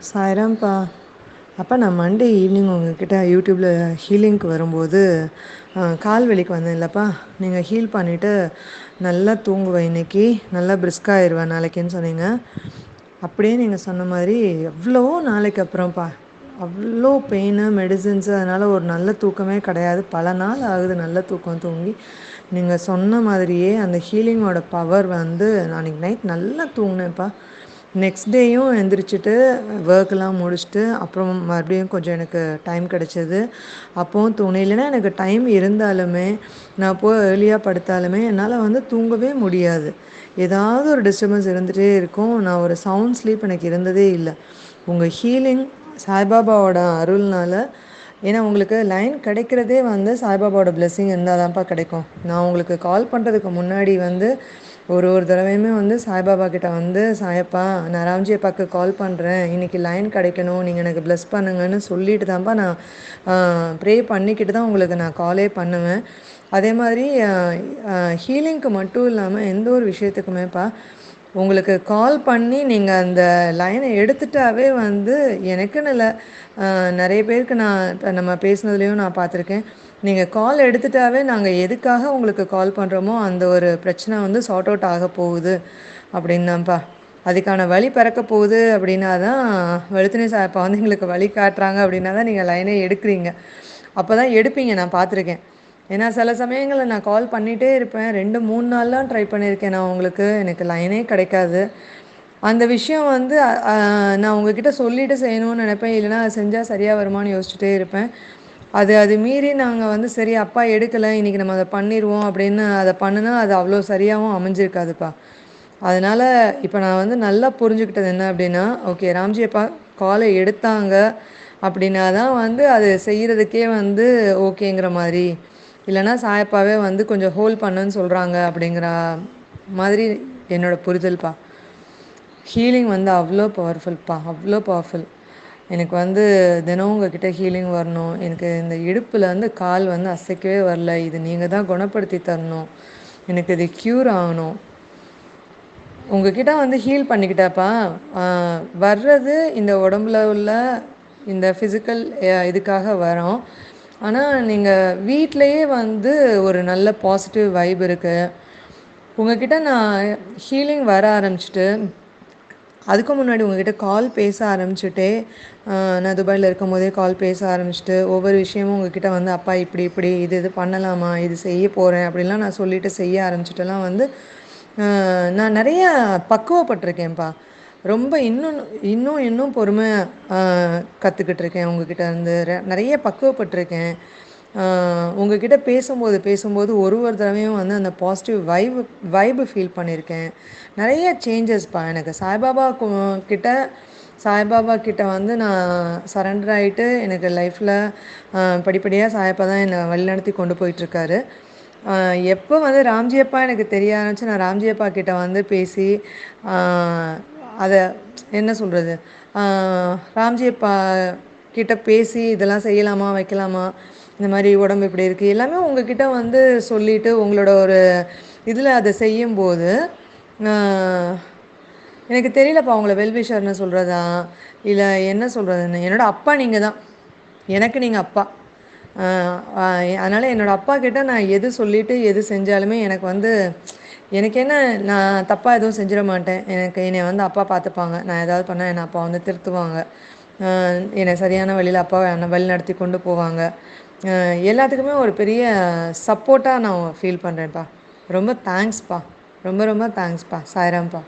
சாய்ராம்ப்பா. அப்பா நான் Monday evening உங்ககிட்ட யூடியூப்பில் ஹீலிங்க்கு வரும்போது கால் வலிக்கு வந்தேன்லப்பா. நீங்கள் ஹீல் பண்ணிவிட்டு நல்லா தூங்குவேன் இன்னைக்கு, நல்லா பிரிஸ்க் ஆயிடுவேன் நாளைக்குன்னு சொன்னீங்க. அப்படியே நீங்கள் சொன்ன மாதிரி எவ்வளோ நாளைக்கு அப்புறம்ப்பா, அவ்வளோ பெயின் மெடிசின்ஸு, அதனால் ஒரு நல்ல தூக்கமே கிடையாது. பல நாள் ஆகுது நல்ல தூக்கம் தூங்கி. நீங்கள் சொன்ன மாதிரியே அந்த ஹீலிங்கோட பவர் வந்து நான் அன்றைக்கி நைட் நல்லா தூங்கினேன்ப்பா. நெக்ஸ்ட் டேயும் எந்திரிச்சிட்டு ஒர்க்லாம் முடிச்சுட்டு அப்புறம் மறுபடியும் கொஞ்சம் எனக்கு டைம் கிடச்சிது. அப்போவும் தூங்கினேன். இல்லைன்னா எனக்கு டைம் இருந்தாலுமே நான் போய் ஏர்லியாக படுத்தாலுமே என்னால் வந்து தூங்கவே முடியாது. ஏதாவது ஒரு டிஸ்டர்பன்ஸ் இருந்துகிட்டே இருக்கும். நான் ஒரு சவுண்ட் ஸ்லீப் எனக்கு இருந்ததே இல்லை. உங்கள் ஹீலிங் சாய்பாபாவோட அருள்னால, ஏன்னா உங்களுக்கு லைன் கிடைக்கிறதே வந்து சாய்பாபாவோட பிளெஸ்ஸிங் இருந்தால் தான்ப்பா கிடைக்கும். நான் உங்களுக்கு கால் பண்ணுறதுக்கு முன்னாடி வந்து ஒரு தடவையுமே வந்து சாய்பாபா கிட்ட வந்து, சாயப்பா நான் ராம்ஜி அப்பாவுக்கு கால் பண்ணுறேன், இன்றைக்கி லைன் கிடைக்கணும், நீங்கள் எனக்கு ப்ளஸ் பண்ணுங்கன்னு சொல்லிட்டு தான்ப்பா நான் ப்ரே பண்ணிக்கிட்டு தான் உங்களுக்கு நான் காலே பண்ணுவேன். அதே மாதிரி ஹீலிங்க்கு மட்டும் இல்லாமல் எந்த ஒரு விஷயத்துக்குமேப்பா உங்களுக்கு கால் பண்ணி நீங்கள் அந்த லைனை எடுத்துட்டாவே வந்து எனக்குன்னு இல்லை, நிறைய பேருக்கு நான் நம்ம பேசுனதுலேயும் நான் பார்த்துருக்கேன். நீங்கள் கால் எடுத்துட்டாவே நாங்கள் எதுக்காக உங்களுக்கு கால் பண்ணுறோமோ அந்த ஒரு பிரச்சனை வந்து சார்ட் அவுட் ஆக போகுது அப்படின்னு தான்ப்பா. அதுக்கான வழி பிறக்க போகுது அப்படின்னா தான், வெளுத்துனே சாய்ப்பா வந்து எங்களுக்கு வழி காட்டுறாங்க அப்படின்னா தான் நீங்கள் லைனே எடுக்கிறீங்க. அப்போ தான் எடுப்பீங்க, நான் பார்த்துருக்கேன். ஏன்னா சில சமயங்களில் நான் கால் பண்ணிகிட்டே இருப்பேன், 2-3 நாள்லாம் ட்ரை பண்ணியிருக்கேன் நான் உங்களுக்கு, எனக்கு லைனே கிடைக்காது. அந்த விஷயம் வந்து நான் உங்ககிட்ட சொல்லிவிட்டு செய்யணும்னு நினைப்பேன், இல்லைனா அது செஞ்சால் சரியாக வருமானு யோசிச்சுட்டே இருப்பேன். அது மீறி நாங்கள் வந்து சரி அப்பா எடுக்கலை, இன்றைக்கி நம்ம அதை பண்ணிடுவோம் அப்படின்னு அதை பண்ணுனா அது அவ்வளோ சரியாகவும் அமைஞ்சிருக்காதுப்பா. அதனால் இப்போ நான் வந்து நல்லா புரிஞ்சுக்கிட்டது என்ன அப்படின்னா, ஓகே ராம்ஜி அப்பா காலை எடுத்தாங்க அப்படின்னா தான் வந்து அது செய்கிறதுக்கே வந்து ஓகேங்கிற மாதிரி, இல்லைனா சாயப்பாவே வந்து கொஞ்சம் ஹோல்ட் பண்ணுன்னு சொல்கிறாங்க அப்படிங்கிற மாதிரி என்னோடய புரிதல்ப்பா. ஹீலிங் வந்து அவ்வளோ பவர்ஃபுல்ப்பா, அவ்வளோ பவர்ஃபுல். எனக்கு வந்து தினம் உங்ககிட்ட ஹீலிங் வரணும், எனக்கு இந்த இடுப்பில் வந்து கால் வந்து அசைக்கவே வரல, இது நீங்கள் தான் குணப்படுத்தி தரணும், எனக்கு இது க்யூர் ஆகணும். உங்ககிட்ட வந்து ஹீல் பண்ணிக்கிட்டாப்பா வர்றது இந்த உடம்புல உள்ள இந்த ஃபிசிக்கல் இதுக்காக வரோம். ஆனால் நீங்கள் வீட்டிலையே வந்து ஒரு நல்ல பாசிட்டிவ் வைப் இருக்குது. உங்ககிட்ட நான் ஹீலிங் வர ஆரம்பிச்சிட்டு அதுக்கு முன்னாடி உங்ககிட்ட கால் பேச ஆரம்பிச்சுட்டே, நான் துபாயில் இருக்கும் போதே கால் பேச ஆரம்பிச்சுட்டு ஒவ்வொரு விஷயமும் உங்ககிட்ட வந்து அப்பா இப்படி இப்படி இது பண்ணலாமா, இது செய்ய போகிறேன் அப்படின்லாம் நான் சொல்லிவிட்டு செய்ய ஆரம்பிச்சுட்டெல்லாம் வந்து நான் நிறைய பக்குவப்பட்டிருக்கேன்ப்பா. ரொம்ப இன்னும் இன்னும் இன்னும் பொறுமையாக கற்றுக்கிட்டு இருக்கேன் உங்ககிட்ட இருந்து. நிறைய பக்குவப்பட்டிருக்கேன். உங்ககிட்ட பேசும்போது ஒரு தடவையும் வந்து அந்த பாசிட்டிவ் வைபு ஃபீல் பண்ணியிருக்கேன். நிறைய சேஞ்சஸ்ப்பா எனக்கு கிட்ட சாய்பாபா கிட்ட வந்து நான் சரண்டர் ஆகிட்டு எனக்கு லைஃப்பில் படிப்படியாக சாயப்பா தான் என்னை வழிநடத்தி கொண்டு போயிட்டுருக்காரு. எப்போ வந்து ராம்ஜி அப்பா எனக்கு தெரிய ஆரம்பிச்சு நான் ராம்ஜி அப்பா கிட்ட வந்து பேசி அதை என்ன சொல்கிறது, ராம்ஜி அப்பா கிட்ட பேசி இதெல்லாம் செய்யலாமா வைக்கலாமா, இந்த மாதிரி உடம்பு இப்படி இருக்குது எல்லாமே உங்ககிட்ட வந்து சொல்லிவிட்டு உங்களோட ஒரு இதில் அதை செய்யும்போது எனக்கு தெரியலப்பா உங்களை வெல்விஷர்னு சொல்கிறதா இல்லை என்ன சொல்கிறதுன்னு. என்னோடய அப்பா நீங்கள் தான், எனக்கு நீங்கள் அப்பா. அதனால் என்னோடய அப்பா கிட்ட நான் எது சொல்லிவிட்டு எது செஞ்சாலுமே எனக்கு வந்து எனக்கு என்ன, நான் தப்பாக எதுவும் செஞ்சிட மாட்டேன். என்னை வந்து அப்பா பார்த்துப்பாங்க. நான் ஏதாவது பண்ணால் என்னை அப்பா வந்து திருத்துவாங்க. என்னை சரியான வழியில் அப்பா என்னை வழி நடத்தி கொண்டு போவாங்க. எல்லாத்துக்குமே ஒரு பெரிய சப்போர்ட்டாக நான் ஃபீல் பண்ணுறேன்ப்பா. ரொம்ப தேங்க்ஸ்ப்பா, ரொம்ப ரொம்ப தேங்க்ஸ்ப்பா. சாய்ராம்ப்பா.